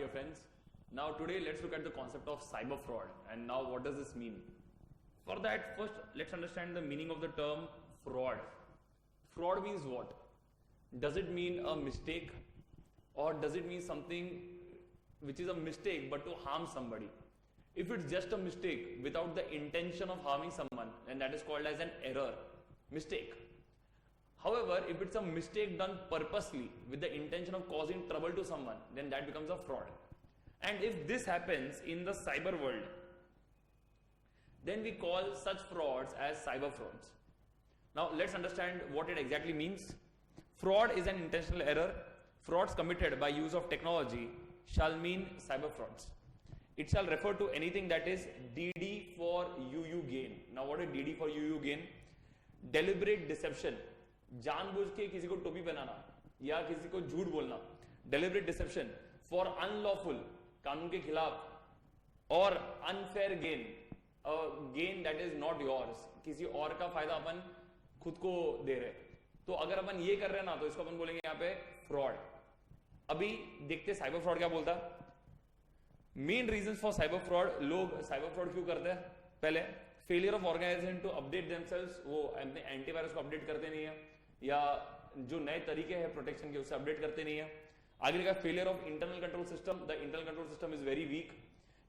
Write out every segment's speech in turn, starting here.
dear friends. Now today let's look at the concept of cyber fraud, and now what does this mean? For that, first let's understand the meaning of the term fraud. Fraud means what? Does it mean a mistake, or does it mean something which is a mistake but to harm somebody? If it's just a mistake without the intention of harming someone, then that is called as an error, mistake. However, if it's a mistake done purposely with the intention of causing trouble to someone, then that becomes a fraud. And if this happens in the cyber world, then we call such frauds as cyber frauds. Now let's understand what it exactly means. Fraud is an intentional error. Frauds committed by use of technology shall mean cyber frauds. It shall refer to anything that is DD for UU gain. Now what is DD for UU gain? Deliberate deception. जानबूझ के किसी को टोपी पहनाना या किसी को झूठ बोलना, डेलिबरेट डिसेप्शन फॉर अनलॉफुल, कानून के खिलाफ, और unfair gain, gain that is not yours, किसी और का फायदा अपन खुद को दे रहे। तो अगर अपन ये कर रहे हैं ना, तो इसको अपन बोलेंगे यहाँ पे फ्रॉड। अभी देखते साइबर फ्रॉड क्या बोलता है। Main reason for cyber fraud, लोग साइबर फ्रॉड क्यों करते हैं? पहले failure of organisation to update themselves, वो अपने एंटीवायरस को अपडेट करते नहीं है, या जो नए तरीके हैं प्रोटेक्शन के उससे अपडेट करते नहीं है। आगे लिखा failure of internal control system, the internal control system is very weak.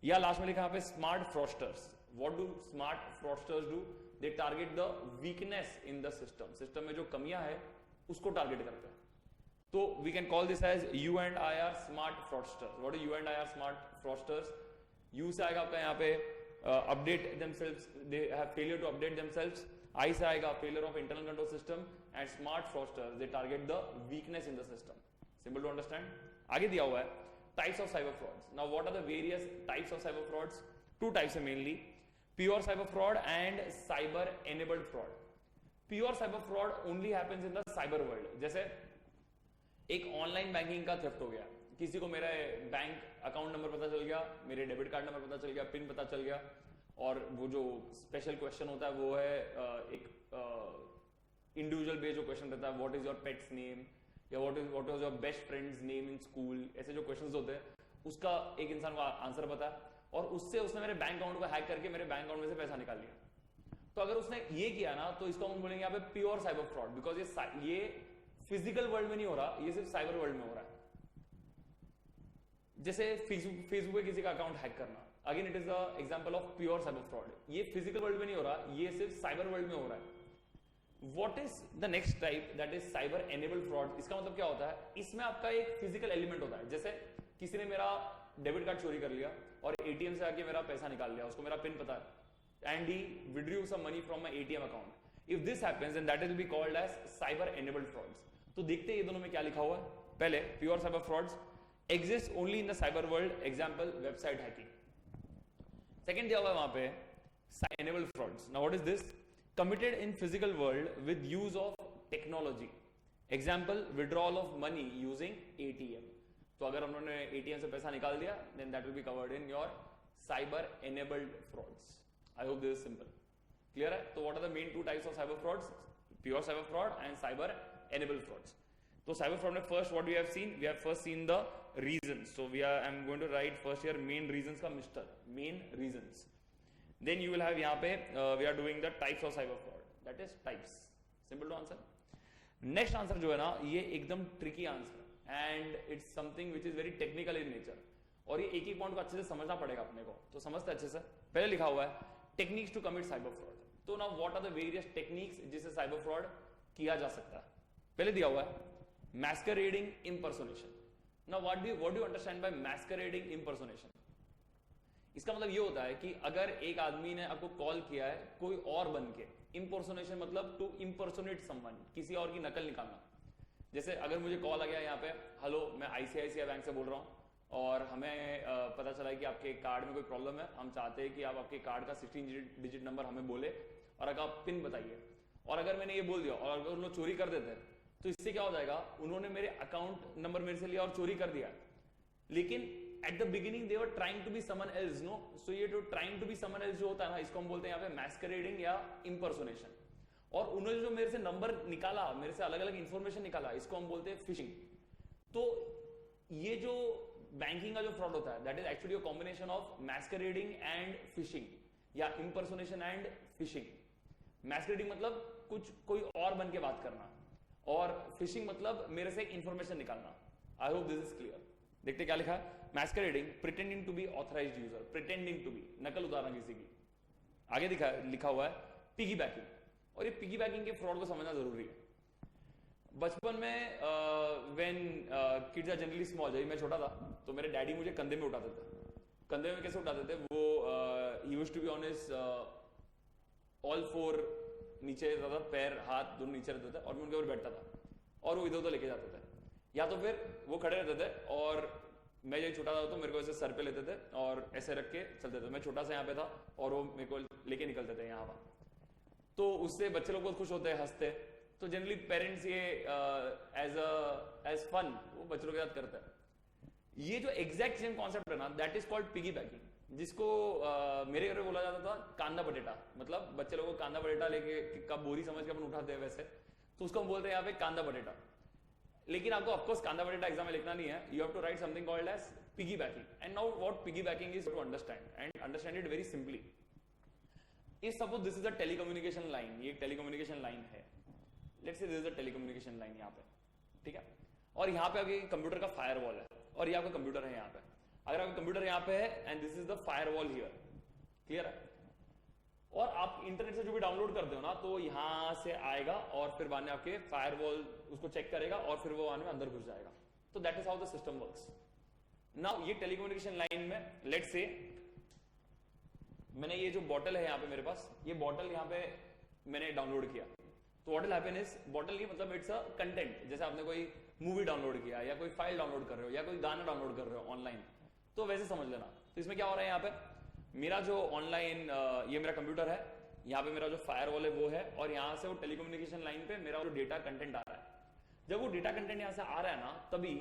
या लास्ट में लिखा यहाँ पे smart fraudsters. What do smart fraudsters do? They target the weakness in the system, system में जो कमियां है उसको टारगेट करते हैं। तो we can call this as you and I are smart fraudsters. What is you and I are smart fraudsters? U से आएगा आपका यहाँ पे update themselves, they have failure to update themselves. I से आएगा failure of internal control system, and smart fraudsters, they target the weakness in the system. Simple to understand. आगे दिया हुआ है types of cyber frauds. Now what are the various types of cyber frauds? Two types है mainly, pure cyber fraud and cyber enabled fraud. Pure cyber fraud only happens in the cyber world. जैसे एक online banking का theft हो गया, किसी को मेरा bank account number पता चल गया, मेरे डेबिट कार्ड नंबर पता चल गया, पिन पता चल गया, और वो जो स्पेशल क्वेश्चन होता है वो है एक इंडिविजुअल बेस्ड जो क्वेश्चन रहता है, what is your pet's name, या what is your best friend's name in school, ऐसे जो क्वेश्चंस होते हैं उसका एक इंसान को आंसर पता है, और उससे उसने मेरे बैंक अकाउंट को हैक करके मेरे बैंक अकाउंट में से पैसा निकाल लिया। तो अगर उसने ये किया ना, तो इसको हम बोलेंगे यहाँ पे प्योर साइबर फ्रॉड, बिकॉज ये फिजिकल वर्ल्ड में नहीं हो रहा, ये सिर्फ साइबर वर्ल्ड में हो रहा है। जैसे फेसबुक पे किसी का अकाउंट हैक करना, again it is the example of pure cyber fraud. ये फिजिकल वर्ल्ड में नहीं हो रहा, ये सिर्फ साइबर वर्ल्ड में हो रहा है। What is the next type? That is cyber enabled fraud. इसका मतलब क्या होता है? इसमें आपका एक फिजिकल एलिमेंट होता है। जैसे किसी ने मेरा डेबिट कार्ड चोरी कर लिया और एटीएम से आके मेरा पैसा निकाल लिया, उसको मेरा पिन पता है, and he withdrew some money from my ATM account. If this happens, then that will be called as cyber enabled frauds. तो देखते हैं ये दोनों में क्या लिखा हुआ है। पहले pure cyber frauds exist only in the cyber world, example website hacking. Second दिया हुआ है वहां पे enabled frauds. Now what is this? Committed in physical world with use of technology. Example withdrawal of money using ATM. तो अगर उन्होंने ATM से पैसा निकाल दिया, then that will be covered in your cyber enabled frauds. I hope this is simple. Clear है? तो what are the main two types of cyber frauds? Pure cyber fraud and cyber enabled frauds. तो cyber fraud में first what we have seen, we have first seen the reasons. So we are, I am going to write first here main reasons का mister, main reasons. Then you will have यहाँ पे we are doing the types of cyber fraud, that is types. Simple to answer. Next answer जो है ना, ये एकदम tricky answer and it's something which is very technical in nature, और ये एक पॉइंट को अच्छे से समझना पड़ेगा अपने को. तो समझते अच्छे से. पहले लिखा हुआ है techniques to commit cyber fraud. तो ना what are the various techniques जिससे साइबर फ्रॉड किया जा सकता है. पहले दिया हुआ है masquerading impersonation. Now what do you understand by masquerading impersonation? इसका मतलब ये होता है कि अगर एक आदमी ने आपको कॉल किया है कोई और बन के, impersonation मतलब to impersonate someone, किसी और की नकल निकालना. जैसे अगर मुझे कॉल आ गया यहाँ पे, हेलो मैं आईसीआईसीआई बैंक से बोल रहा हूँ और हमें पता चला है कि आपके कार्ड में कोई प्रॉब्लम है, हम चाहते हैं कि आप आपके कार्ड का 16 डिजिट नंबर हमें बोले और अगर आप पिन बताइए. और अगर मैंने ये बोल दिया और अगर उन लोग चोरी कर देते हैं, तो इससे क्या हो जाएगा, उन्होंने मेरे अकाउंट नंबर मेरे से लिया और चोरी कर दिया. लेकिन at the beginning they were trying to be someone else. No, so ये जो trying to be someone else जो होता है ना, इसको हम बोलते हैं यहाँ पे मैस्करेडिंग या इंपर्सोनेशन. और उन्होंने जो मेरे से नंबर निकाला, मेरे से अलग अलग इंफॉर्मेशन निकाला, इसको हम बोलते हैं फिशिंग. तो ये जो बैंकिंग का जो फ्रॉड होता है that is actually a combination of masquerading and phishing या इंपर्सोनेशन एंड फिशिंग। मैस्करेडिंग मतलब कुछ कोई और बन के बात करना, और फिशिंग मतलब मेरे से इंफॉर्मेशन निकालना। I hope this is clear. देखते क्या लिखा है, masquerading pretending to be authorized user, pretending to be, नकल उतारना किसी की। आगे लिखा हुआ है पिगी बैकिंग, और ये पिगी बैकिंग के फ्रॉड को समझना जरूरी है। बचपन में when kids are generally small, जब मैं छोटा था तो मेरे डैडी मुझे कंधे में उठाते थे। कंधे में कैसे उठाते थे, वो he used to be on his all four, नीचे रहता था, पैर हाथ दोनों नीचे रहते थे, और मैं उनके ऊपर बैठता था और वो इधर उधर लेके जाते थे, या तो फिर वो खड़े रहते थे और मैं जब छोटा था तो मेरे को ऐसे सर पे लेते थे और ऐसे रख के चलते थे। मैं छोटा सा यहाँ पे था और वो मेरे को लेके निकलते थे यहाँ पर। तो उससे बच्चे लोग बहुत खुश होते हैं, हंसते। तो जनरली पेरेंट्स ये एज फन वो बच्चों के साथ करते हैं। ये जो एग्जैक्ट सेम कॉन्सेप्ट है ना, that is called piggy banking, जिसको मेरे घर में बोला जाता था कांदा बटेटा। मतलब बच्चे लोगों को कांदा बटेटा लेके का बोरी समझ के अपन उठाते हैं वैसे, तो उसको हम बोलते हैं यहाँ पे कांदा बटेटा। लेकिन आपको ऑफकोर्स कांदा बटेटा एग्जाम में लिखना नहीं है, you have to write something called as piggy backing. And now what piggy backing is to understand and understand it very simply. If suppose this is a telecommunication line, ये telecommunication line है, let's say this is a telecommunication line यहाँ पे, ठीक है, और यहाँ पे आपके कंप्यूटर का फायरवॉल है और ये आपका कंप्यूटर है यहाँ पे। अगर आपका कंप्यूटर यहाँ पे है and this is the firewall here, clear है, और आप इंटरनेट से जो भी डाउनलोड करते हो ना, तो यहां से आएगा और फिर बाद में आपके फायरवॉल उसको चेक करेगा और फिर वो बाद में अंदर घुस जाएगा। तो that is how the system works. Now ये टेलीकम्युनिकेशन लाइन में लेट्स से मैंने ये जो बॉटल है यहाँ पे मेरे पास, ये बॉटल यहाँ पे मैंने डाउनलोड किया। तो what will happen is, bottle की मतलब इट्स अ कंटेंट। जैसे आपने कोई मूवी डाउनलोड किया या कोई फाइल डाउनलोड कर रहे हो या कोई गाना डाउनलोड कर रहे हो ऑनलाइन, तो वैसे समझ लेना। तो इसमें क्या हो रहा है, यहाँ पे मेरा जो ऑनलाइन ये मेरा कंप्यूटर है, यहाँ पे मेरा जो फायरवॉल है वो है, और यहाँ से वो टेलीकम्युनिकेशन लाइन पे मेरा जो डेटा कंटेंट आ रहा है। जब वो डेटा कंटेंट यहाँ से आ रहा है ना, तभी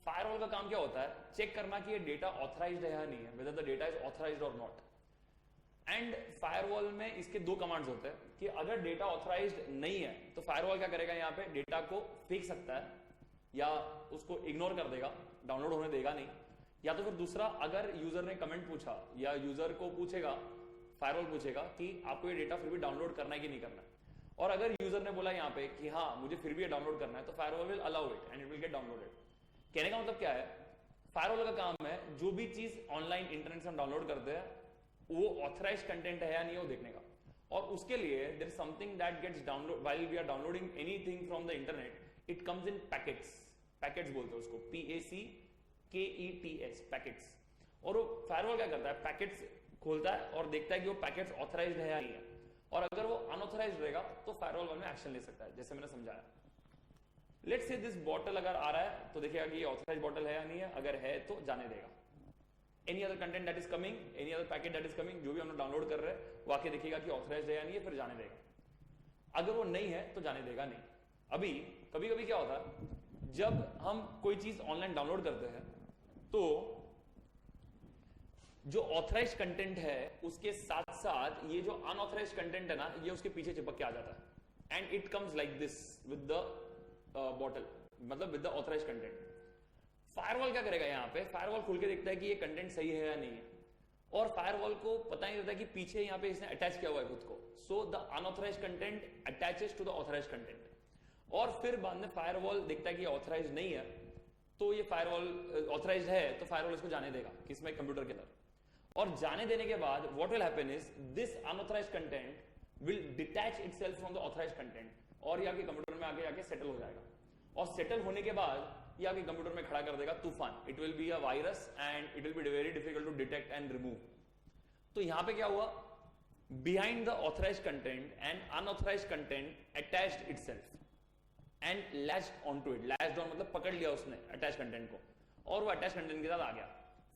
फायरवॉल का काम क्या होता है, चेक करना कि ये डेटा ऑथराइज्ड है या नहीं है, whether the data is authorised और नॉट। एंड फायरवॉल में इसके दो कमांड्स होते हैं कि अगर डेटा ऑथराइज्ड नहीं है तो फायरवॉल क्या करेगा, यहाँ पे डेटा को फेंक सकता है या उसको इग्नोर कर देगा, डाउनलोड होने देगा नहीं। या तो फिर दूसरा, अगर यूजर ने कमेंट पूछा या यूजर को पूछेगा, फायरवॉल पूछेगा कि आपको ये डेटा फिर भी डाउनलोड करना है कि नहीं करना है, और अगर यूजर ने बोला यहाँ पे कि हाँ मुझे फिर भी ये डाउनलोड करना है, तो firewall will allow it and it will get downloaded. कहने का मतलब क्या है, फायरवॉल का काम है जो भी चीज ऑनलाइन इंटरनेट से हम डाउनलोड करते हैं वो ऑथराइज्ड कंटेंट है या नहीं वो देखने का। और उसके लिए there is something that gets download while we are downloading anything from the internet, it comes in packets. Packets बोलते हैं उसको, PACKETS, पैकेट्स। और वो फायरवॉल क्या करता है, पैकेट्स खोलता है और देखता है कि वो पैकेट्स ऑथराइज्ड है या नहीं है, और अगर वो अनऑथराइज्ड रहेगा तो फायरवॉल में एक्शन ले सकता है, जैसे मैंने समझाया। लेट्स से दिस बॉटल अगर आ रहा है तो देखिएगा कि ये ऑथराइज्ड बॉटल है या नहीं है, अगर है तो जाने देगा। Any other content that is coming, any other packet that is coming, जो भी हम लोग डाउनलोड कर रहे हैं वो आके देखिएगा कि ऑथराइज्ड है या नहीं है, फिर जाने देगा। अगर वो नहीं है तो जाने देगा नहीं। अभी कभी कभी क्या होता है, जब हम कोई चीज ऑनलाइन डाउनलोड करते हैं तो जो ऑथराइज्ड कंटेंट है उसके साथ साथ ये जो अनऑथराइज्ड कंटेंट है ना, ये उसके पीछे चिपक के आ जाता है, and it comes like this with the bottle, मतलब with the authorised content. Firewall क्या करेगा, यहाँ पे फायरवॉल खोल के देखता है कि ये कंटेंट सही है या नहीं है, और फायरवॉल को पता ही रहता है कि पीछे यहाँ पे इसने अटैच किया हुआ है खुद को। So the unauthorised content attaches to the authorised content, और फिर बाद में फायरवॉल देखता है कि ऑथराइज्ड नहीं है, तो ये फायरवॉल ऑथराइज्ड है तो फायरवॉल इसको जाने देगा किसमें, कंप्यूटर के अंदर। और जाने देने के बाद what will happen is this unauthorised content will detach itself from the authorised content, और ये आपके कंप्यूटर में आगे जाके सेटल हो जाएगा। और सेटल होने के बाद ये आपके कंप्यूटर में खड़ा कर देगा तूफान। It will be a virus and it will be very difficult to detect and remove. तो यहां पे क्या हुआ, behind the authorised content and unauthorized content attached itself and latched onto it. Latched on मतलब पकड़ लिया उसने अटैच कंटेंट को, और वो अटैच कंटेंट के साथ आ गया।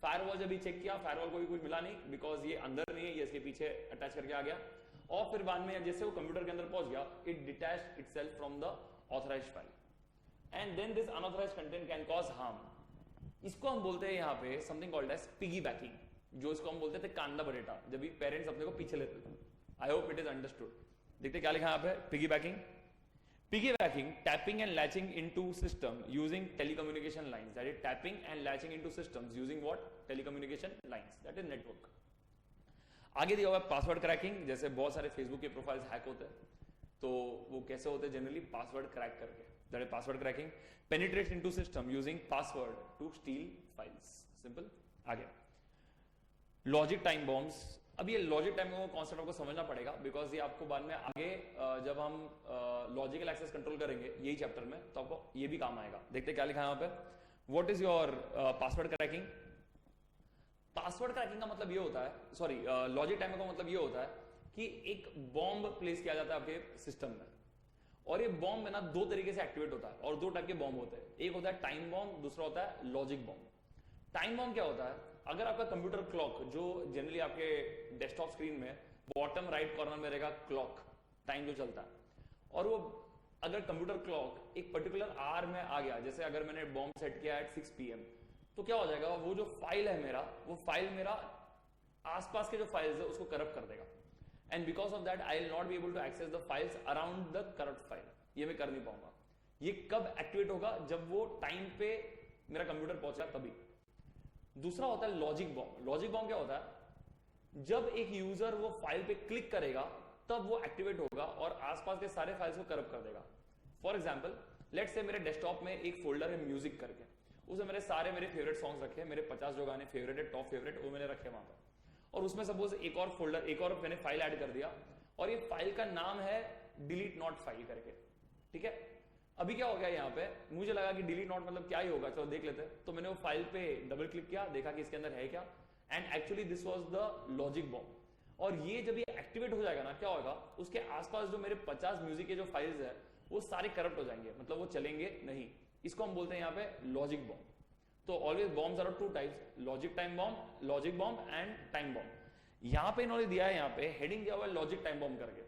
फायरवॉल जब भी चेक किया, फायरवॉल को भी कुछ मिला नहीं, बिकॉज ये अंदर नहीं है, ये इसके पीछे अटैच करके आ गया। और फिर बाद में जैसे वो कंप्यूटर के अंदर पहुंच गया, it detached itself from the authorised file, and then this unauthorised content can cause harm. इसको हम बोलते हैं यहाँ पे something called as piggy backing, जो इसको हम बोलते थे कांदा बटेटा, जब भी पेरेंट्स अपने को पीछे लेते थे। आई होप इट इज अंडरस्टूड। देखते क्या लिखा है यहाँ पे, piggy banking. Piggybacking, tapping and latching into system using telecommunication lines. That is tapping and latching into systems using what? Telecommunication lines. That is network. आगे दिया हुआ है पासवर्ड क्रैकिंग. जैसे बहुत सारे फेसबुक के प्रोफाइल्स हैक होते हैं, तो वो कैसे होते हैं? जनरली पासवर्ड क्रैक करके. That is password cracking. Penetrate into system using password to steal files. Simple. आगे लॉजिक टाइम बॉम्ब्स. अब ये लॉजिक टाइम बॉम्ब कॉन्सेप्ट आपको समझना पड़ेगा, बिकॉज ये आपको बाद में आगे जब हम लॉजिकल एक्सेस कंट्रोल करेंगे यही चैप्टर में, तो आपको ये भी काम आएगा. देखते क्या लिखा है यहाँ पे. What is your password cracking. Password cracking का मतलब ये होता है, सॉरी लॉजिक टाइम का मतलब ये होता है कि एक बॉम्ब प्लेस किया जाता है आपके सिस्टम में, और ये बॉम्ब है ना दो तरीके से एक्टिवेट होता है, और दो टाइप के बॉम्ब होते हैं. एक होता है टाइम बॉम्ब, दूसरा होता है लॉजिक बॉम्ब. टाइम बॉम्ब क्या होता है? अगर आपका कंप्यूटर क्लॉक, जो जनरली आपके डेस्कटॉप स्क्रीन में बॉटम राइट कॉर्नर में रहेगा क्लॉक, टाइम जो चलता है, और वो अगर कंप्यूटर क्लॉक एक पर्टिकुलर आवर में आ गया, जैसे अगर मैंने बॉम्ब सेट किया एट 6 PM, तो क्या हो जाएगा? वो जो फाइल है मेरा, वो फाइल मेरा आसपास के जो फाइल्स है उसको करप्ट कर देगा, and because of that I will not be able to access the files around the corrupt file. ये मैं कर नहीं पाऊंगा. ये कब एक्टिवेट होगा? जब वो टाइम पे मेरा कंप्यूटर पहुंचा तभी. दूसरा होता है लॉजिक बॉम्ब. लॉजिक बॉम्ब क्या होता है? जब एक यूजर वो फाइल पे क्लिक करेगा तब वो एक्टिवेट होगा और आसपास के सारे फाइल्स को करप्ट कर देगा. फॉर एग्जांपल, लेट्स से मेरे डेस्कटॉप में एक फोल्डर है म्यूजिक करके, उसमें मेरे सारे मेरे फेवरेट सॉन्ग्स रखे हैं, मेरे 50 जो गाने फेवरेट है, टॉप फेवरेट, वो मैंने रखे वहां पर. और उसमें सपोज एक और फोल्डर, एक और मैंने फाइल ऐड कर दिया, और ये फाइल का नाम है डिलीट नॉट फाइल करके. ठीक है. अभी क्या हो गया यहाँ पे? मुझे लगा कि डिलीट नॉट मतलब क्या ही होगा, चलो देख लेते हैं. तो मैंने वो फाइल पे डबल क्लिक किया, देखा कि इसके अंदर है क्या, and actually this was the logic bomb. और ये जब ये एक्टिवेट हो जाएगा ना, क्या होगा? उसके आसपास जो मेरे 50 म्यूजिक के जो फाइल्स है वो सारे करप्ट हो जाएंगे, मतलब वो चलेंगे नहीं. इसको हम बोलते हैं यहाँ पे लॉजिक बॉम्ब. तो always bombs are two types, logic time bomb, logic bomb and time bomb. यहाँ पे इन्होंने दिया है, यहाँ पे हेडिंग दिया हुआ है लॉजिक टाइम बॉम्ब करके,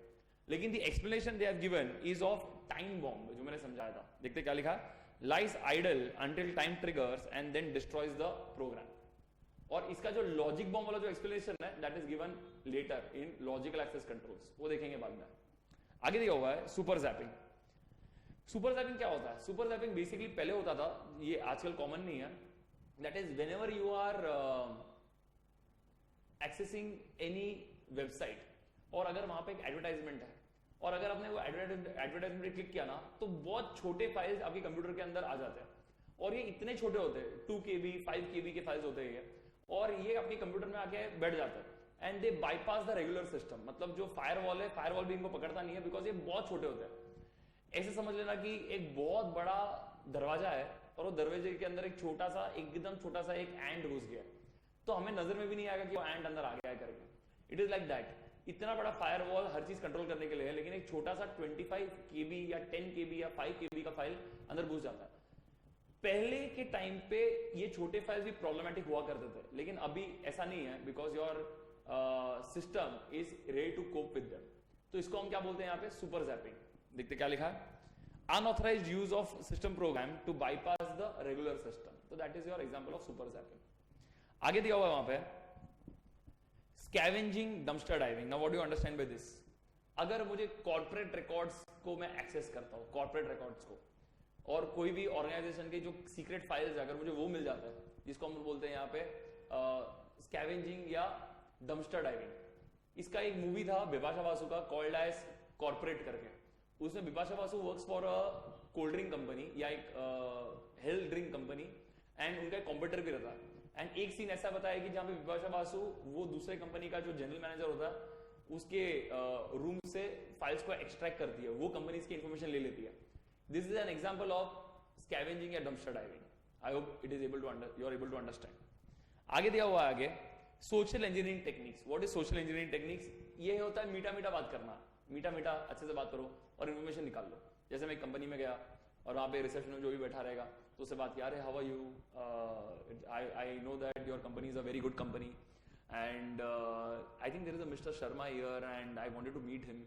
लेकिन the explanation they have given is of time bomb, जो मैंने समझाया था. देखते क्या लिखा है. Lies idle until time triggers and then destroys the program. और इसका जो लॉजिक बॉम्ब वाला जो एक्सप्लेनेशन है, that is given later in logical access controls, वो देखेंगे बाद में. आगे दिया हुआ है सुपर जैपिंग. सुपर जैपिंग क्या होता है? सुपर जैपिंग बेसिकली पहले होता था, ये आजकल कॉमन नहीं है. That is whenever you are accessing any website, और अगर वहां पे एक एडवर्टाइजमेंट है, और अगर आपने वो एडवर्टाइजमेंट पे क्लिक किया ना, तो बहुत छोटे फाइल्स आपके कंप्यूटर के अंदर आ जाते हैं, और ये इतने छोटे होते हैं, 2 KB 5 KB के फाइल्स होते हैं, और ये आपके कंप्यूटर में आके बैठ जाते हैं, and they bypass the regular system. मतलब जो फायरवॉल है, फायरवॉल भी इनको पकड़ता नहीं है, बिकॉज ये बहुत छोटे होते हैं. ऐसे समझ लेना कि एक बहुत बड़ा दरवाजा है, और वो दरवाजे के अंदर एक छोटा सा, एकदम छोटा सा एक एंट घुस गया, तो हमें नजर में भी नहीं आएगा कि वो एंट अंदर आ गया है करके. It is like that. इतना बड़ा फायरवॉल हर चीज कंट्रोल करने के लिए है, लेकिन एक छोटा सा 25 KB या 10 KB या 5 KB का फाइल अंदर घुस जाता है. पहले के टाइम पे ये छोटे फाइल्स भी प्रॉब्लमेटिक हुआ करते थे, लेकिन अभी ऐसा नहीं है, because your system is ready to cope with them. तो इसको हम क्या बोलते हैं यहाँ पे? Super zapping. देखते क्या लिखा है. Unauthorized use of system program to bypass the regular system. तो that is your example of super zapping. आगे दिया हुआ है वहां पे scavenging dumpster diving. Now what do you understand by this? अगर मुझे कॉर्पोरेट रिकॉर्ड्स को मैं एक्सेस करता हूं, कॉर्पोरेट रिकॉर्ड्स को, और कोई भी ऑर्गेनाइजेशन के जो सीक्रेट फाइल्स है, अगर मुझे वो मिल जाता है, जिसको हम बोलते हैं यहाँ पे स्कैवेंजिंग या डंपस्टर डाइविंग. इसका एक मूवी था बिपाशा बासु का, कॉल्ड एज कॉर्पोरेट करके. उसमें Bipasha Basu works for a cold drink company या एक हेल्थ ड्रिंक कंपनी, एंड उनका एक कॉम्पिटिटर भी रहता है. एंड एक सीन ऐसा बताया कि जहां पे बिपाशा बासु वो दूसरे कंपनी का जो जनरल मैनेजर होता है, उसके रूम से फाइल्स को एक्सट्रैक्ट करती है, वो कंपनी की इंफॉर्मेशन ले लेती है. This is an example of scavenging या dumpster diving. I hope it is able to you are able to understand. आगे दिया हुआ है आगे social engineering techniques. What is social engineering techniques? ये होता है मीठा मीठा बात करना, मीठा मीठा अच्छे से बात करो और इन्फॉर्मेशन निकाल लो. जैसे मैं एक कंपनी में गया और वहां पे रिसेप्शन में जो भी बैठा रहेगा, तो उससे बात किया, अरे how are you, I know that your company is a very good company, and I think there is a mister Sharma here and I wanted to meet him.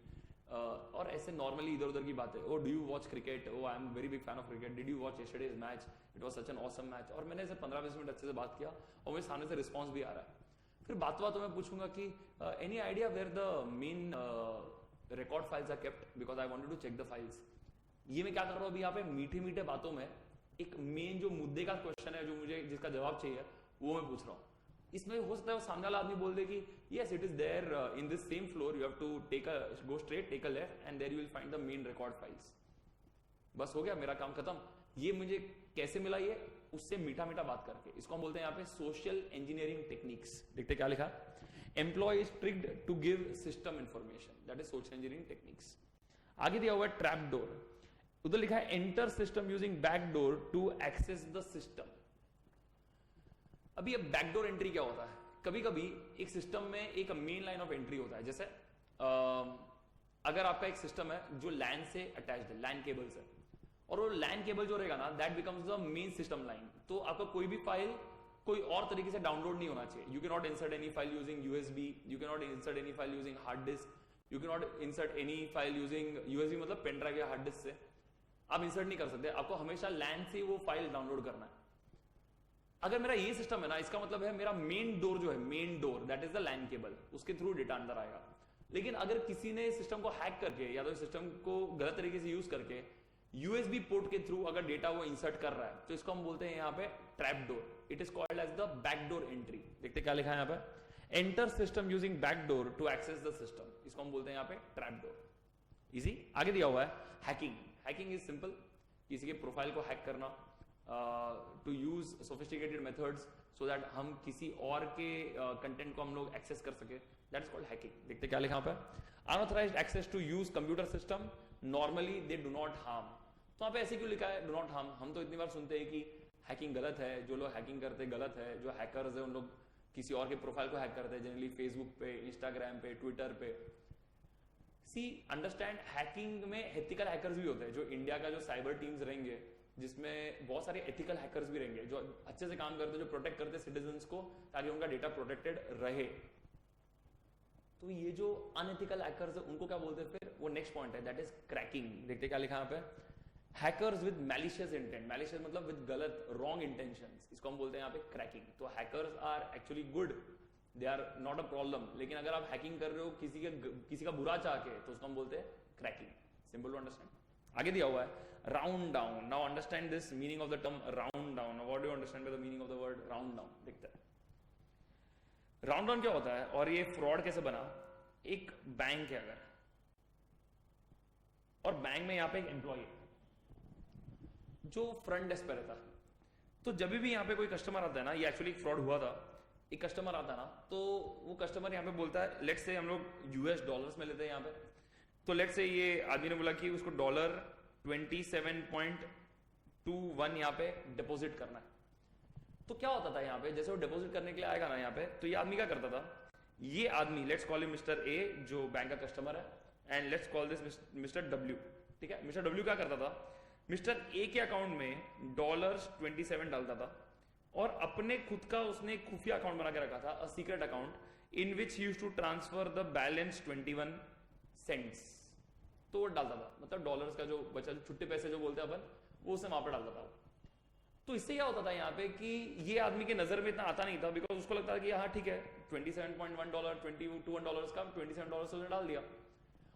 और ऐसे नॉर्मली इधर उधर की बातें. Oh do you watch cricket? Oh I am very big fan of cricket. Did you watch yesterday's match? It was such an awesome match. और मैंने ऐसे 15-20 minute अच्छे से बात किया, और मेरे सामने से रिस्पॉन्स भी आ रहा है. फिर बात बात मैं पूछूंगा कि any idea where the main record files are kept, because I wanted to check the files. ये मैं क्या कर रहा हूं अभी यहाँ पे मीठे मीठे बातों में एक मेन जो मुद्दे का क्वेश्चन है जो मुझे जिसका जवाब चाहिए वो मैं पूछ रहा हूँ। इसमें हो सकता है वो सामने वाला आदमी बोल दे कि yes it is there in this same floor, you have to take a go straight, take a left and there you will find the main record files. बस हो गया, मेरा काम खत्म। ये मुझे कैसे मिला? ये उससे मीठा मीठा बात करके। इसको हम बोलते हैं यहाँ पे सोशल इंजीनियरिंग टेक्निक्स। देखते क्या लिखा, employee is tricked to give system information, that is social engineering techniques. आगे दिया हुआ है ट्रैप डोर, उधर लिखा है enter system using back door to access the system. अभी अब बैकडोर एंट्री क्या होता है? कभी कभी एक सिस्टम में एक मेन लाइन ऑफ एंट्री होता है। जैसे अगर आपका एक सिस्टम है जो लैन से अटैच्ड है, लैन केबल से, और वो लैन केबल जो रहेगा ना that becomes the main system line, तो आपका कोई भी फाइल कोई और तरीके से डाउनलोड नहीं होना चाहिए। You can not insert any file using USB, you can not insert any file using hard disk, you can not insert any file using USB मतलब पेन ड्राइव या हार्ड डिस्क से आप इंसर्ट नहीं कर सकते। आपको हमेशा लैन से वो फाइल डाउनलोड करना है। अगर मेरा ये सिस्टम है ना, इसका मतलब है मेरा मेन डोर जो है, main door that is the LAN cable, उसके थ्रू डेटा अंदर आएगा। लेकिन अगर किसी ने सिस्टम को हैक करके या तो सिस्टम को गलत तरीके से यूज करके यूएसबी पोर्ट के थ्रू अगर डेटा वो इंसर्ट कर रहा है तो इसको हम बोलते हैं यहाँ पे trap door. It is called as the backdoor entry. देखते क्या लिखा है यहाँ पे, enter system using backdoor to access the system, इसको हम बोलते हैं यहाँ पे ट्रैप डोर। इजी। आगे दिया हुआ है हैकिंग। हैकिंग इज सिंपल, किसी के प्रोफाइल को हैक करना, to use sophisticated methods so that हम किसी और के कंटेंट को हम लोग एक्सेस कर सके, दैट इज कॉल्ड हैकिंग। देखते क्या लिखा यहाँ पे, unauthorized access to use computer system normally they do not harm. तो यहाँ पे ऐसे क्यों लिखा है डू नॉट हार्म? हम तो इतनी बार सुनते हैं कि हैकिंग गलत है, जो लोग हैकिंग करते हैं गलत है, जो हैकर्स है उन लोग किसी और के प्रोफाइल को हैक करते हैं, जनरली फेसबुक पे, इंस्टाग्राम पे, ट्विटर पे। सी अंडरस्टैंड, हैकिंग में एथिकल हैकर्स भी होते हैं। जो इंडिया का जो साइबर टीम्स रहेंगे जिसमें बहुत सारे एथिकल हैकर्स भी रहेंगे जो अच्छे से काम करते हैं, जो प्रोटेक्ट करते हैं सिटीजन्स को ताकि उनका डेटा प्रोटेक्टेड रहे। तो ये जो अनएथिकल हैकर्स है उनको क्या बोलते हैं फिर? वो नेक्स्ट पॉइंट है, दैट इज क्रैकिंग। देखते क्या लिखा है यहाँ पे, hackers with malicious intent, malicious मतलब विद गलत रॉन्ग इंटेंशंस, इसको हम बोलते हैं यहाँ पे क्रैकिंग। तो hackers are actually good, they are not a problem, लेकिन अगर आप हैकिंग कर रहे हो किसी का बुरा चाह के तो उसको हम बोलते हैं क्रैकिंग। Simple to understand. आगे दिया हुआ है round down. Now understand this meaning of the term round down. What do you understand by the meaning of the word round down? देखते हैं राउंड डाउन क्या होता है और ये फ्रॉड कैसे बना। एक बैंक है अगर, और बैंक में यहाँ पे एक एम्प्लॉय है जो फ्रंट डेस्क पे रहता है। तो जब भी यहाँ पे कोई कस्टमर आता है ना, ये एक्चुअली फ्रॉड हुआ था, एक कस्टमर आता है ना तो वो कस्टमर यहाँ पे बोलता है, लेट्स से हम लोग यूएस डॉलर्स में लेते हैं यहाँ पे, तो लेट्स से ये आदमी ने बोला कि उसको डॉलर 27.21 यहाँ पे डिपॉजिट करना है। तो क्या होता था यहाँ पे, जैसे वो डिपॉजिट करने के लिए आएगा ना यहाँ पे, तो ये आदमी क्या करता था, ये आदमी let's call him mister A जो बैंक का कस्टमर है, and let's call this mister W. ठीक है, मिस्टर डब्ल्यू क्या करता था, मिस्टर ए के अकाउंट में $27 डालता था और अपने खुद का उसने खुफिया अकाउंट बना के रखा था, a secret account in which he used to transfer the balance 21 cents. तो वो डालता था, मतलब डॉलर्स का जो बचा, छुट्टे पैसे जो बोलते हैं अपन, वो उसने वहां पर डालता था। तो इससे क्या होता था यहाँ पे कि ये आदमी के नजर में इतना आता नहीं था, बिकॉज उसको लगता था कि हाँ ठीक है $27.1 $21 का $27 से उसने डाल दिया।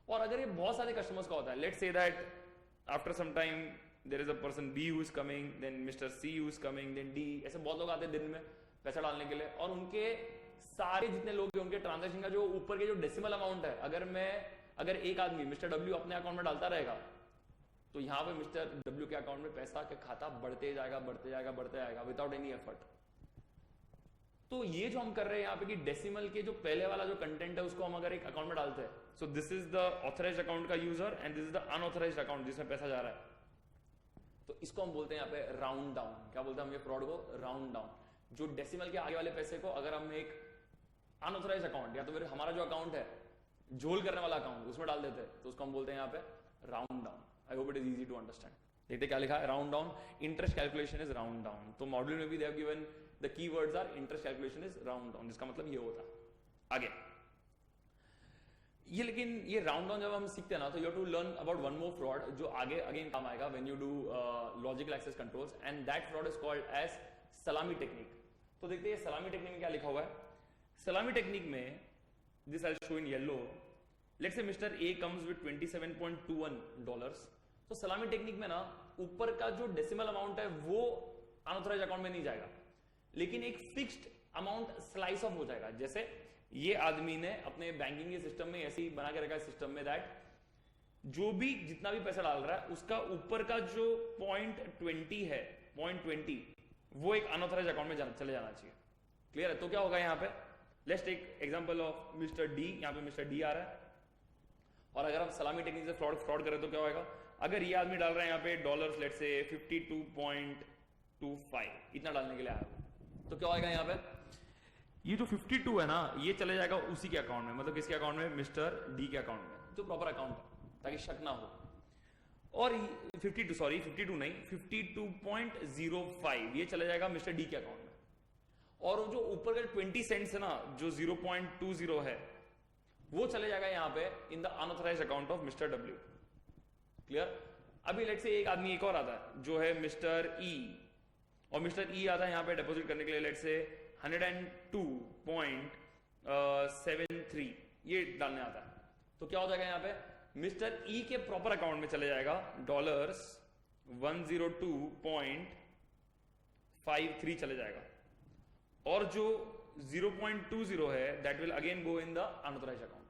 और अगर ये बहुत सारे कस्टमर्स का होता है, let's say that after some time there is a person B who is coming, then Mister C who is coming, then D, ऐसे बहुत लोग आते हैं दिन में पैसा डालने के लिए, और उनके सारे जितने लोग हैं उनके ट्रांजेक्शन का जो ऊपर के जो डेसिमल अमाउंट है, अगर एक आदमी मिस्टर डब्ल्यू अपने अकाउंट में डालता रहेगा तो यहाँ पे मिस्टर डब्ल्यू के अकाउंट में पैसा के खाता बढ़ते जाएगा विदाउट एनी एफर्ट। तो ये जो हम कर रहे हैं यहाँ पे कि डेसिमल के जो पहले वाला जो कंटेंट है उसको हम अगर एक अकाउंट में डालते हैं, so this is the authorized account का user and this is the unauthorized account जिसमें पैसा जा रहा है, तो इसको हम बोलते हैं यहाँ पे राउंड डाउन। क्या बोलते हैं हम ये फ्रॉड को? Round down. जो डेसिमल के आगे वाले पैसे को अगर हम एक अनऑथराइज्ड अकाउंट या तो फिर हमारा जो अकाउंट है झोल करने वाला अकाउंट उसमें डाल देते हैं, तो उसको हम बोलते हैं यहाँ पे round down. I hope it is easy to understand. देखते क्या लिखा है, round down, interest calculation is round down. तो मॉड्यूल में भी they have given the keywords are interest calculation is round down, जिसका मतलब ये होता है। आगे ये, लेकिन ये राउंड डाउन जब हम सीखते हैं ना तो you have to learn about one more fraud जो आगे अगेन काम आएगा when you do logical access controls, and that fraud is called as salami technique. तो देखते हैं सलामी टेक्निक में क्या लिखा हुआ है। सलामी टेक्निक में this I show in yellow, let's say mister A comes with $27.21, तो सलामी टेक्निक में ना ऊपर का जो डेसिमल अमाउंट है वो अनऑथराइज अकाउंट में नहीं जाएगा, लेकिन एक फिक्स्ड अमाउंट स्लाइस ऑफ हो जाएगा। जैसे ये आदमी ने अपने बैंकिंग के सिस्टम में ऐसे ही बना के रखा है सिस्टम में दैट जो भी जितना भी पैसा डाल रहा है उसका ऊपर का जो 0.20 है 0.20 वो एक अनऑथराइज अकाउंट में चले जाना चाहिए। क्लियर है? तो क्या होगा यहाँ पे, let's take example of Mister D, यहाँ पे मिस्टर डी आ रहा है और अगर हम सलामी टेक्निक से फ्रॉड करें तो क्या होगा, अगर ये आदमी डाल रहा है यहाँ पे डॉलर्स लेट्स से 52.25 इतना डालने के लिए आया तो क्या होगा यहाँ पे, ये जो 52 है ना ये चले जाएगा उसी के अकाउंट में, मतलब किसके अकाउंट में, मिस्टर डी के अकाउंट में, जो प्रॉपर अकाउंट है ताकि शक ना हो। और 52 नहीं 52.05 ये चले जाएगा मिस्टर डी के अकाउंट में, और जो ऊपर का 20 सेंट्स है ना जो 0.20 है वो चले जाएगा यहाँ पे in the unauthorized account of Mister W. Clear? अभी लेट्स से एक आदमी एक और आता है जो है मिस्टर ई, और मिस्टर ई आता है यहाँ पे डिपॉजिट करने के लिए लेट्स से 102.73 ये डालने आता है, तो क्या हो जाएगा यहाँ पे, मिस्टर ई के प्रॉपर अकाउंट में चले जाएगा डॉलर्स 102.53 चले जाएगा, और जो 0.20 है that will again go in the unauthorized account.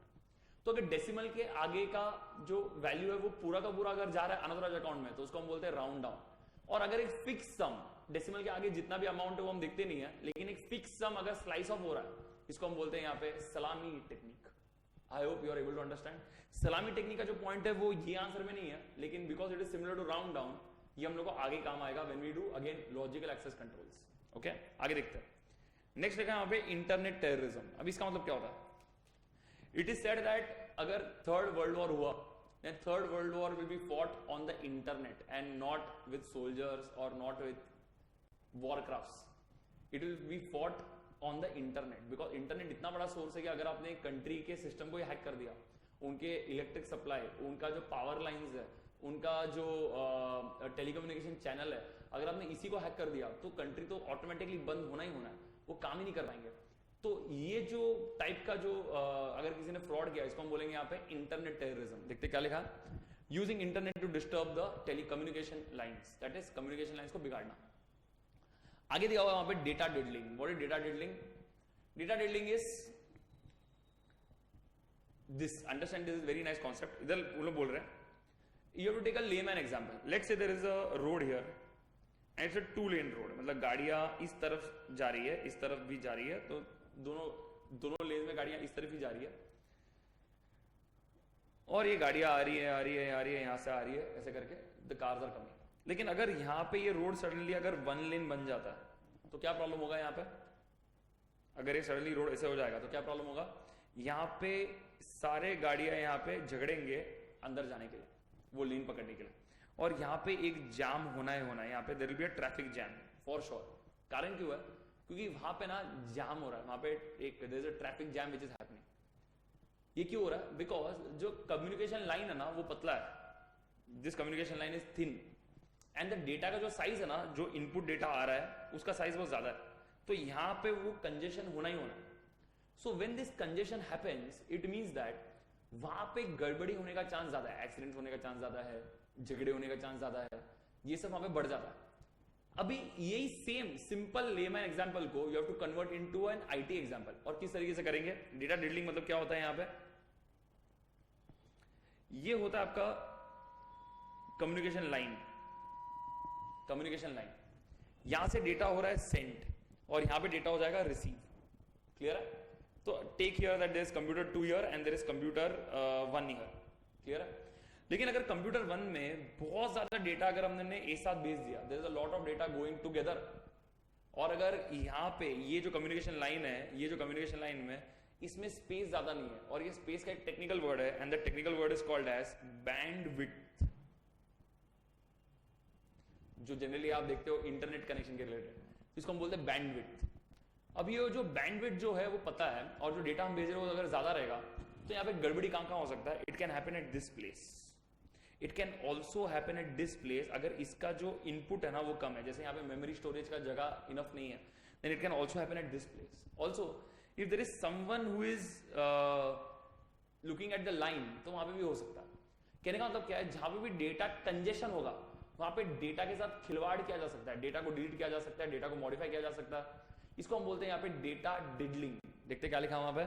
तो अगर डेसिमल के आगे का जो वैल्यू है वो पूरा का पूरा अगर जा रहा है अनऑथराइज्ड अकाउंट में तो उसको हम बोलते हैं राउंड डाउन, और अगर एक फिक्स सम डेसिमल के आगे जितना भी अमाउंट है वो हम देखते नहीं है, लेकिन एक फिक्स सम अगर स्लाइस ऑफ हो रहा है इसको हम बोलते हैं यहाँ पे salami technique. I hope you are able to understand. Salami technique का जो पॉइंट है वो ये आंसर में नहीं है, लेकिन because it is similar to round down ये हम लोग को आगे काम आएगा when we do again logical access controls. Okay, आगे देखते हैं। नेक्स्ट देखा यहाँ पे इंटरनेट टेररिज्म। अब इसका मतलब क्या होता है, इट इज सेड दैट अगर थर्ड वर्ल्ड वॉर हुआ then third world war will be fought on the internet and not with soldiers or not with warcrafts, it will be fought on the internet because internet इतना बड़ा source है कि अगर आपने country के system को hack कर दिया, उनके इलेक्ट्रिक सप्लाई, उनका जो पावर लाइंस है, उनका जो टेलीकम्युनिकेशन चैनल है, अगर आपने इसी को हैक कर दिया तो कंट्री तो ऑटोमेटिकली बंद होना ही होना है, वो काम ही नहीं कर पाएंगे। तो ये जो टाइप का जो अगर किसी ने फ्रॉड किया इसको हम बोलेंगे यहाँ पे इंटरनेट टेररिज्म। देखते क्या लिखा, using internet to disturb the telecommunication lines, that is communication lines को बिगाड़ना। आगे दिया हुआ वहां पे data diddling. What is data diddling? Data diddling is this, understand this is very nice concept. इधर वो लोग बोल रहे हैं you have to take a layman example, let's say there is a road here and it's a 2 lane road, मतलब गाड़ियां इस तरफ जा रही है, इस तरफ भी जा रही है, तो दोनों लेन में गाड़ियां इस तरफ ही जा रही है, और ये गाड़ियां आ रही है यहां से आ रही है, ऐसे करके द कार्स आर कमिंग। लेकिन अगर यहां पे ये रोड सडनली अगर 1 लेन बन जाता है तो क्या प्रॉब्लम होगा यहाँ पे, अगर ये सडनली रोड ऐसे हो जाएगा तो क्या प्रॉब्लम होगा, यहाँ पे सारे गाड़ियां यहाँ पे झगड़ेंगे अंदर जाने के लिए, वो लेन पकड़ने के लिए, और यहाँ पे एक जाम होना है, यहाँ पे there will be a traffic jam for sure. कारण क्यों है, क्योंकि वहां पे ना जाम हो रहा है, वहां पे एक there is a traffic jam which is happening. ये क्यों हो रहा है, बिकॉज जो कम्युनिकेशन लाइन है ना वो पतला है, this communication line is thin, and the data का जो साइज है ना, जो इनपुट डेटा आ रहा है उसका साइज बहुत ज्यादा है, तो यहाँ पे वो कंजेशन होना ही होना है। So when this congestion happens it means that वहां पे गड़बड़ी होने का चांस ज्यादा है, एक्सीडेंट होने का चांस ज्यादा है, झगड़े होने का चांस ज्यादा है, ये सब वहां पे बढ़ जाता है। अभी यही सेम सिंपल लेमैन एग्जांपल को you have to convert into an IT example, और किस तरीके से करेंगे। डेटा डिडलिंग मतलब क्या होता है, यहाँ पे ये होता है आपका कम्युनिकेशन लाइन, यहां से डेटा हो रहा है सेंड, और यहां पे डेटा हो जाएगा रिसीव। क्लियर है? तो take here that there is computer 2 here and there is computer 1 here. Clear है? लेकिन अगर कंप्यूटर 1 में बहुत ज्यादा डेटा अगर हमने एक साथ भेज दिया, there is a lot of data going together, और अगर यहाँ पे ये जो कम्युनिकेशन लाइन है, ये जो कम्युनिकेशन लाइन में इसमें स्पेस ज्यादा नहीं है, और ये स्पेस का एक टेक्निकल वर्ड है and the technical word is called as bandwidth, जो जनरली आप देखते हो इंटरनेट कनेक्शन के रिलेटेड, इसको हम बोलते हैं बैंडविड्थ। अब ये जो बैंडविड्थ जो है वो पता है, और जो डेटा हम भेज रहे हो अगर ज्यादा रहेगा तो यहाँ पे गड़बड़ी कहाँ हो सकता है, it can happen at this place, it can also happen at this place, अगर इसका जो इनपुट है ना वो कम है, जैसे यहाँ पे मेमोरी स्टोरेज का जगह इनफ नहीं है, then it can also happen at this place. Also if there is someone who is looking at the line, तो वहां पे भी हो सकता है कहने का मतलब क्या है, जहां पे भी डेटा कंजेशन होगा वहां पे डेटा के साथ खिलवाड़ किया जा सकता है, डेटा को डिलीट किया जा सकता है, डेटा को मॉडिफाई किया जा सकता है। इसको हम बोलते हैं यहाँ पे डेटा डिडलिंग। देखते क्या लिखा वहां पे,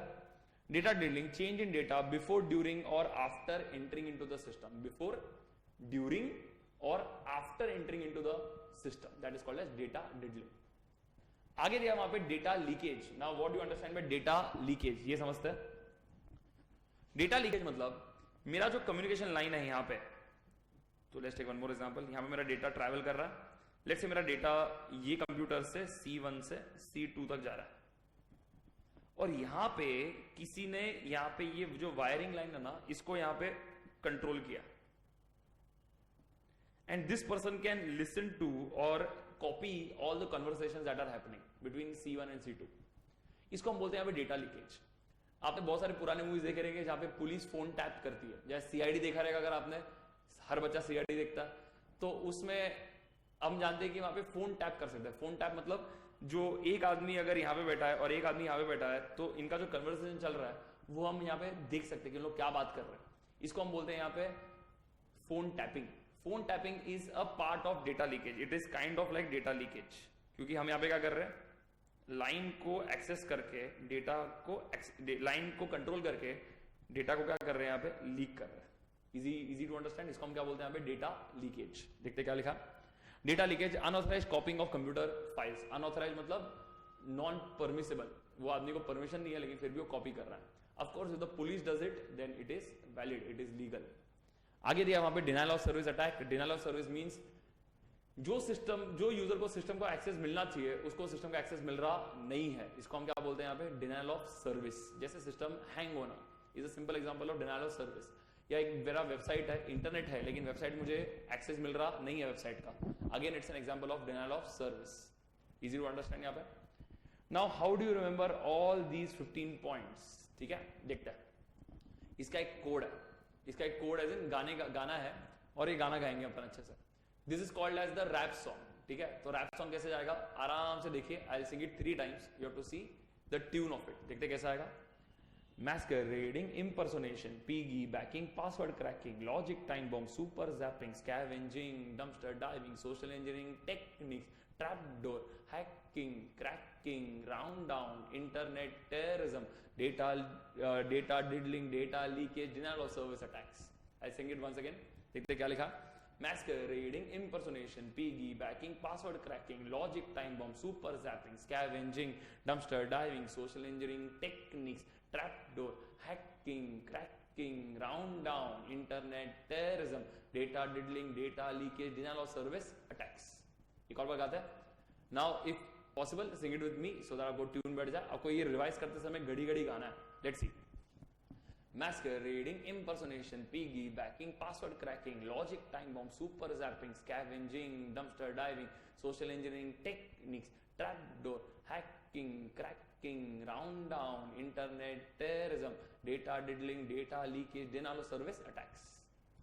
data diddling, change in data before, during और after entering into the system, before, during और after entering into the system, that is called as data diddling. आगे दिया वहां पे data leakage. Now what do understand by data leakage, ये समझते हैं। Data leakage मतलब मेरा जो कम्युनिकेशन लाइन है यहां पे, तो let's take one more example, यहां पे मेरा डेटा ट्रैवल कर रहा है, लेट्स से मेरा डेटा ये कंप्यूटर से C1 से C2 तक जा रहा है, और यहां पे किसी ने यहां पे ये जो वायरिंग लाइन है ना, इसको यहां पे कंट्रोल किया, and this person can listen to और copy all the conversations that are happening between C1 and C2। इसको हम बोलते हैं यहाँ पे डेटा लीकेज। आपने बहुत सारे पुराने मूवीज देखे रहेंगे जहां पे पुलिस फोन टैप करती है, जैसे CID देखा रहेगा, अगर आपने, हर बच्चा CID देखता है, तो उसमें हम जानते हैं कि वहां पे फोन टैप कर सकते हैं। फोन टैप मतलब जो एक आदमी अगर यहाँ पे बैठा है और एक आदमी यहाँ पे बैठा है, तो इनका जो कन्वर्सेशन चल रहा है वो हम यहाँ पे देख सकते हैं कि लोग क्या बात कर रहे हैं। इसको हम बोलते हैं यहाँ पे phone tapping. Phone tapping is a part of data leakage, it is kind of like data leakage, क्योंकि हम यहाँ पे क्या कर रहे हैं, लाइन को एक्सेस करके डेटा को, लाइन को कंट्रोल करके डेटा को क्या कर रहे हैं, यहाँ पे लीक कर रहे हैं। Easy to understand. इसको हम क्या बोलते हैं यहाँ पे, डेटा लीकेज। देखते क्या लिखा, data leakage, unauthorize copying of computer files. Unauthorize मतलब नॉन परमिसेबल, वो आदमी को परमिशन नहीं है लेकिन फिर भी वो कॉपी कर रहा है। Of course if the police does it then it is valid, it is legal. आगे दिया वहां पे denial of service attack. Denial of service means जो सिस्टम, जो यूजर को सिस्टम को एक्सेस मिलना चाहिए उसको सिस्टम का एक्सेस मिल रहा नहीं है, इसको हम क्या बोलते हैं यहाँ पे, डिनायल ऑफ सर्विस। जैसे सिस्टम हैंग होना is a simple example of denial of service. या एक मेरा वेबसाइट है, इंटरनेट है, लेकिन वेबसाइट मुझे एक्सेस मिल रहा नहीं है वेबसाइट का, again it's an example of denial of service. Easy to understand यहाँ पे। Now how do you remember all these 15 points, ठीक है, देखते हैं। इसका एक कोड है, इसका एक कोड एज इन गाने का गाना है, और ये गाना गाएंगे अपन अच्छे से। This is called as the rap song, ठीक है। तो रैप सॉन्ग कैसे जाएगा, आराम से देखिए, I will sing it 3 times, you have to see the tune of it. देखते कैसा आएगा। Masquerading, impersonation, piggybacking, password cracking, logic time bomb, super zapping, scavenging, dumpster diving, social engineering techniques, trapdoor, hacking, cracking, round down, internet terrorism, data diddling, data leakage, denial of service attacks. I'll sing it once again. देखते क्या लिखा, masquerading, impersonation, piggybacking, password cracking, logic time bomb, super zapping, scavenging, dumpster diving, social engineering techniques, trapdoor, hacking, cracking, round down, internet terrorism, data diddling, data leakage, denial of service attacks. एक और बार गाते हैं। Now if possible sing it with me so that आपको tune बैठ जाए। आपको ये revise करते समय घड़ी घड़ी गाना है। Let's see. Masquerading, impersonation, piggybacking, password cracking, logic time bomb, super zapping, scavenging, dumpster diving, social engineering techniques, trapdoor, hacking, cracking, round down, internet terrorism, data diddling, data leakage, denial of service attacks.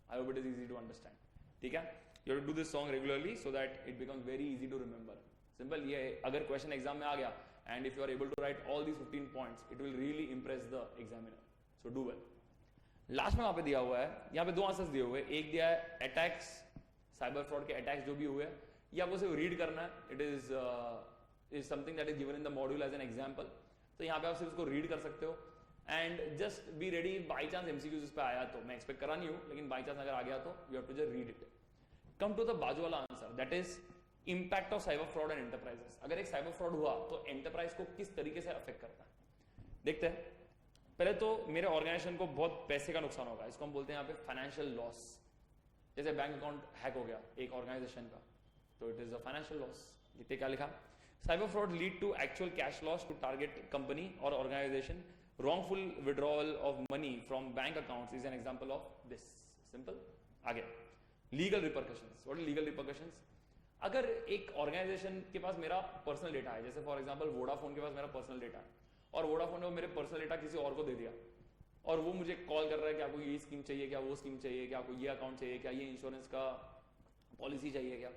I hope it is easy to understand. ठीक है? You have to do this song regularly so that it becomes very easy to remember. Simple. ये अगर question exam में आ गया and if you are able to write all these 15 points, it will really impress the examiner. So do well. Last में वहां पे दिया हुआ है, यहाँ पे 2 आंसर्स दिए हुए, एक दिया है अटैक्स, साइबर फ्रॉड के अटैक्स जो भी हुए, ये आपको सिर्फ रीड करना है। It is something that is given in the module as an example. तो यहाँ पे आप सिर्फ उसको रीड कर सकते हो and just be ready, by chance MCQs इस पे आया तो, मैं एक्सपेक्ट करा नहीं हूँ लेकिन बाई चांस अगर आ गया तो you have to just read it. Come to the बाजू वाला answer, that is impact of cyber fraud and enterprises. अगर एक साइबर फ्रॉड हुआ तो एंटरप्राइज को किस तरीके से अफेक्ट करता है, देखते हैं। पहले तो मेरे ऑर्गेनाइजेशन को बहुत पैसे का नुकसान होगा, इसको हम बोलते हैं यहाँ पे फाइनेंशियल लॉस। जैसे बैंक अकाउंट हैक हो गया एक ऑर्गेनाइजेशन का, तो it is a financial loss. देखते क्या लिखा, cyber fraud lead to actual cash loss to target company और organization, wrongful withdrawal of money from bank accounts is an example of this. Simple. आगे legal repercussions. What are legal repercussions? अगर एक organisation के पास मेरा personal data है, जैसे for example Vodafone के पास मेरा पर्सनल डेटा है और वोडाफोन ने मेरे पर्सनल डेटा किसी और को दे दिया और वो मुझे कॉल कर रहा है कि आपको ये स्कीम चाहिए क्या, वो स्कीम चाहिए क्या, आपको ये अकाउंट चाहिए क्या, ये इंश्योरेंस का पॉलिसी चाहिए क्या,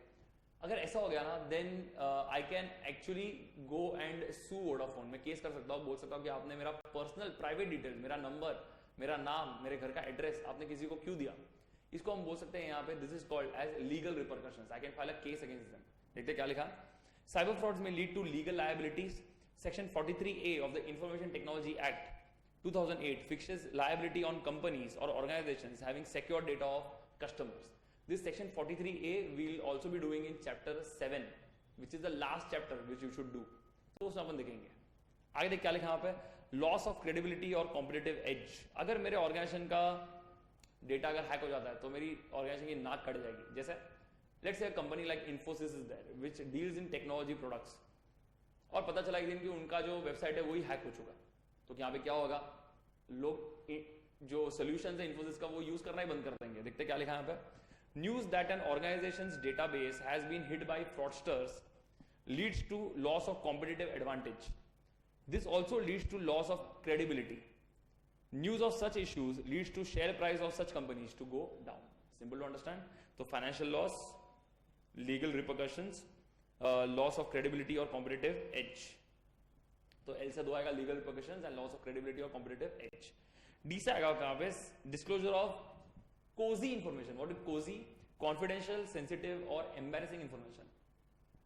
अगर ऐसा हो गया ना then I can actually go and sue Vodafone. मैं केस कर सकता हूँ, बोल सकता हूँ कि आपने मेरा पर्सनल प्राइवेट डिटेल, मेरा नंबर, मेरा नाम, मेरे घर का एड्रेस आपने किसी को क्यों दिया। इसको हम बोल सकते हैं यहाँ पे this is called as legal repercussions, I can file a case against them. देखते क्या लिखा, cyber frauds may lead to legal liabilities. Section 43A of the information technology act 2008 fixes liability on companies or organizations having secure data of customers. This section 43A we'll also be doing in chapter 7, which is the last chapter which you should do. तो उसमें अपन देखेंगे। आगे देख क्या लिखा यहाँ पे, loss of credibility और कॉम्पिटिटिव एज। अगर मेरे ऑर्गेनाइजेशन का डेटा अगर हैक हो जाता है तो मेरी ऑर्गेनाइजेशन की नाक कट जाएगी। जैसे let's say a company like Infosys is there which deals in technology products, और पता चला एक दिन कि उनका जो वेबसाइट है वही हैक हो चुका, तो यहाँ पे क्या होगा, लोग जो सोल्यूशन है इन्फोसिस का वो यूज करना ही बंद कर देंगे। देखते क्या लिखा है यहाँ पे, news that an organization's database has been hit by fraudsters leads to loss of competitive advantage. This also leads to loss of credibility. News of such issues leads to share price of such companies to go down. Simple to understand. So financial loss, legal repercussions, loss of credibility or competitive edge. तो L से 2 आएगा legal repercussions and loss of credibility or competitive edge. D से आएगा कहाँ पे, disclosure of cozy information. What is cozy? Confidential, sensitive और embarrassing information.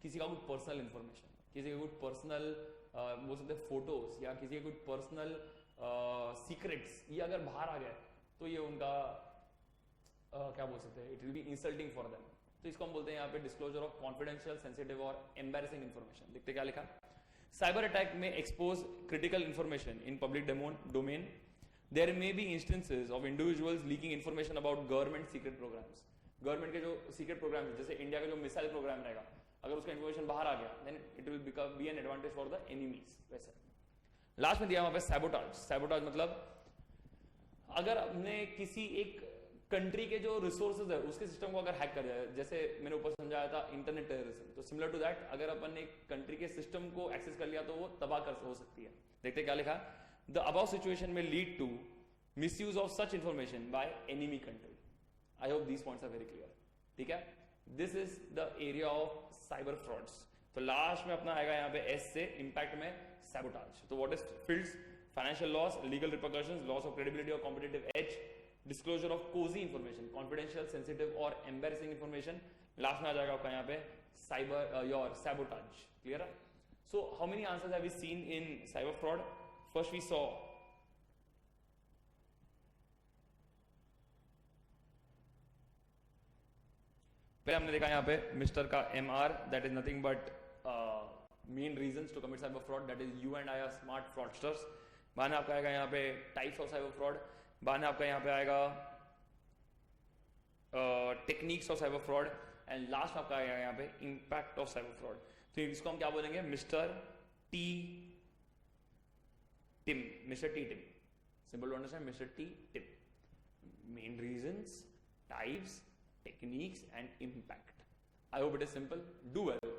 किसी का कुछ personal information, किसी का कुछ personal बोल सकते हैं photos या किसी का कुछ personal सीक्रेट्स ये अगर बाहर आ गए तो ये उनका क्या बोल सकते हैं, it will be insulting for them. तो इसको हम बोलते हैं यहाँ पे डिस्क्लोजर ऑफ कॉन्फिडेंशियल, सेंसिटिव और एम्बैरेसिंग इंफॉर्मेशन। देखते क्या लिखा, cyber attack may expose critical information in public domain. There may be instances of individuals leaking information about government secret programs. Government के जो सीक्रेट प्रोग्राम है, जैसे इंडिया का जो मिसाइल प्रोग्राम रहेगा, अगर उसका इंफॉर्मेशन बाहर आ गया then it will become be an advantage for the enemies. वैसे लास्ट में दिया वहां पे सैबोटाज। सैबोटाज मतलब अगर हमने किसी एक कंट्री के जो रिसोर्सेज है उसके सिस्टम को अगर हैक कर जाए, जैसे मैंने ऊपर समझाया था इंटरनेट टेररिज्म, तो सिमिलर टू दैट अगर अपन एक कंट्री के सिस्टम को एक्सेस कर लिया तो वो तबाह कर हो सकती है। देखते क्या लिखा, the above situation may lead to misuse of such information by enemy country. I hope these points are very clear. ठीक है, this is the area of cyber frauds. तो लास्ट में अपना आएगा यहाँ पे एस से इंपैक्ट में sabotage. So what is fields? Financial loss, legal repercussions, loss of credibility or competitive edge, disclosure of cozy information, confidential, sensitive और embarrassing information. Last में आ जाएगा आपका यहाँ पे cyber your sabotage. Clear है? So how many answers have we seen in cyber fraud? First we saw पहले हमने देखा यहाँ पे मिस्टर का MR, that is nothing but main reasons to commit cyber fraud, that is you and I are smart fraudsters. बाद में आपका आएगा यहाँ पे टाइप्स ऑफ साइबर फ्रॉड, बाद में आपका यहाँ पे आएगा techniques of cyber fraud, and last आपका आएगा यहाँ पे इम्पैक्ट ऑफ साइबर फ्रॉड। तो इसको हम क्या बोलेंगे, mister T Tim, mister T Tim. Simple to understand, mister T Tim. Main reasons, types, techniques and impact. I hope it is simple. Do well,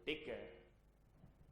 take care.